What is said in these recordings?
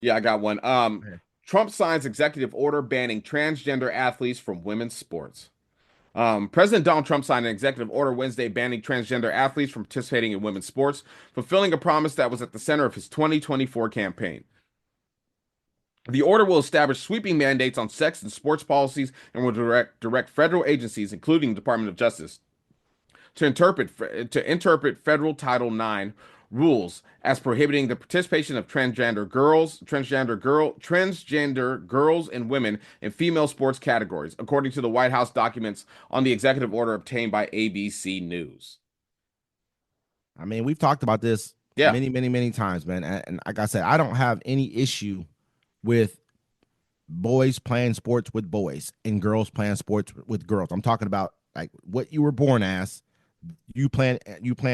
Yeah, I got one. Okay. Trump signs executive order banning transgender athletes from women's sports. President Donald Trump signed an executive order Wednesday banning transgender athletes from participating in women's sports, fulfilling a promise that was at the center of his 2024 campaign. The order will establish sweeping mandates on sex and sports policies and will direct federal agencies, including the Department of Justice, to interpret federal Title IX rules as prohibiting the participation of transgender girls and women in female sports categories, according to the White House documents on the executive order obtained by ABC News. I mean, we've talked about this Yeah, many, many, many times, man. And like I said, I don't have any issue with boys playing sports with boys and girls playing sports with girls. I'm talking about like what you were born as. You plan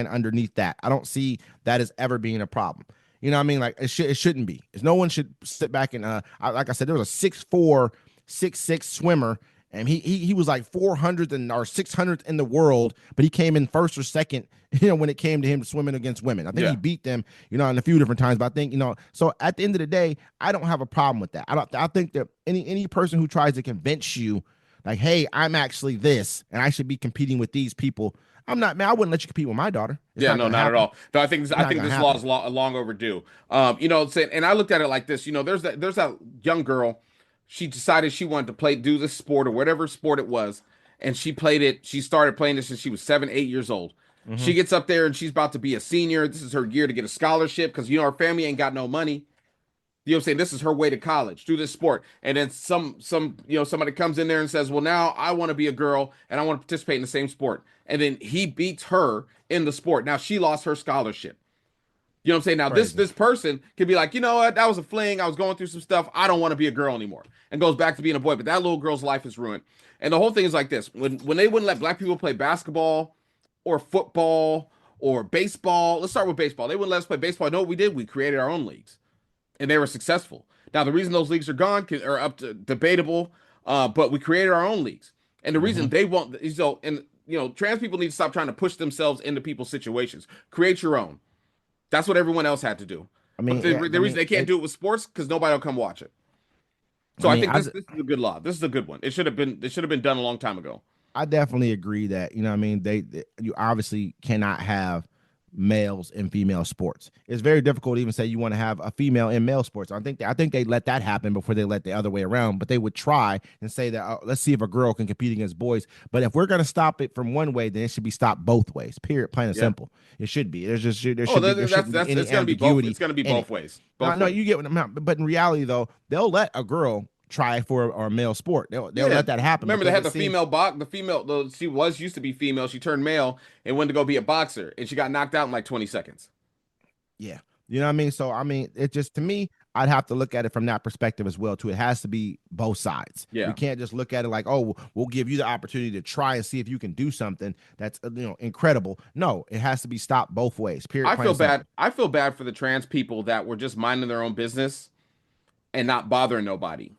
underneath that. I don't see that as ever being a problem. You know what I mean? Like it shouldn't be. No one should sit back and like I said, there was a 6'4", 6'6" swimmer, and he was like 400th and or 600th in the world, but he came in first or second, when it came to him swimming against women. I think he yeah. beat them, in a few different times. But I think, so at the end of the day, I don't have a problem with that. I think that any person who tries to convince you, like, hey, I'm actually this and I should be competing with these people. I'm not, man. I wouldn't let you compete with my daughter. It's Yeah, not no, gonna not at happen. all. No, I think this, It's I not think gonna this law is happen. long overdue. Saying, and I looked at it like this. There's that young girl. She decided she wanted to do this sport or whatever sport it was, and she played it. She started playing this since she was 7, 8 years old. She Hmm. gets up there and she's about to be a senior. This is her year to get a scholarship because her family ain't got no money. You know what I'm saying? This is her way to college through this sport. And then somebody comes in there and says, "Well, now I want to be a girl and I want to participate in the same sport." And then he beats her in the sport. Now she lost her scholarship. You know what I'm saying? Now this Crazy. this person could be like, "You know what? That was a fling. I was going through some stuff. I don't want to be a girl anymore." And goes back to being a boy, but that little girl's life is ruined. And the whole thing is like this. When they wouldn't let black people play basketball or football or baseball, let's start with baseball. They wouldn't let us play baseball. You know what we did? We created our own leagues and they were successful. Now the reason those leagues are gone are up to debatable, but we created our own leagues, and the reason Hmm. they want and trans people need to stop trying to push themselves into people's situations. Create your own. That's what everyone else had to do, I but mean, the, yeah, the reason they can't do it with sports because nobody will come watch it. I So I mean, think I, this is a good law. This is a good one. It should have been done a long time ago. I definitely agree that, what I mean, you obviously cannot have males in female sports. It's very difficult to even say you want to have a female in male sports. I think they let that happen before they let the other way around. But they would try and say that, let's see if a girl can compete against boys. But if we're going to stop it from one way, then it should be stopped both ways. Period. Plain and Yeah. simple. It should be. There Oh, should be there shouldn't be that's any it's gonna be both. ambiguity It's gonna be in it. both ways. No, Both no, ways. you get what I'm. But in reality, though, they'll let a girl try for a male sport. They'll Yeah. let that happen Remember they because had it the seems. female box. The female. She was used to be female. She turned male and went to go be a boxer, and she got knocked out in like 20 seconds. Yeah. You know what I mean? So I mean, it just to me, I'd have to look at it from that perspective as well too. It has to be both sides. We Yeah. can't just look at it like, oh, we'll give you the opportunity to try and see if you can do something that's incredible. No, it has to be stopped both ways. Period. I Plain feel and bad. simple. I feel bad for the trans people that were just minding their own business and not bothering nobody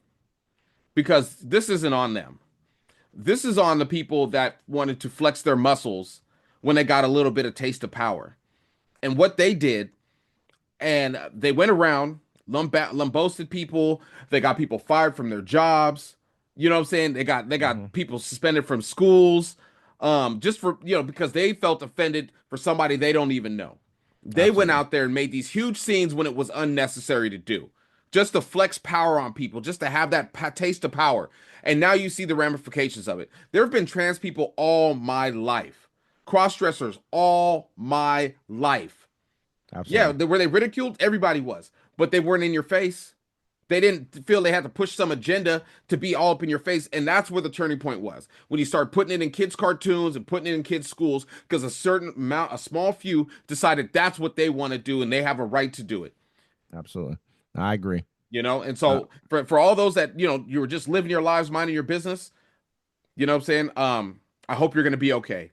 because this isn't on them. This is on the people that wanted to flex their muscles when they got a little bit of taste of power. And what they did, and they went around, lumbosted people. They got people fired from their jobs. You know what I'm saying? They got Hmm. people suspended from schools, just for because they felt offended for somebody they don't even know. They went Absolutely. out there and made these huge scenes when it was unnecessary to do, just to flex power on people, just to have that taste of power. And now you see the ramifications of it. There have been trans people all my life, cross dressers all my life. Yeah, Absolutely. were they ridiculed? Everybody was, but they weren't in your face. They didn't feel they had to push some agenda to be all up in your face, and that's where the turning point was when you start putting it in kids' cartoons and putting it in kids' schools because a small few decided that's what they want to do and they have a right to do it. Absolutely. I agree. And Uh, so for all those that you were just living your lives, minding your business, you know what I'm saying? I hope you're gonna be okay.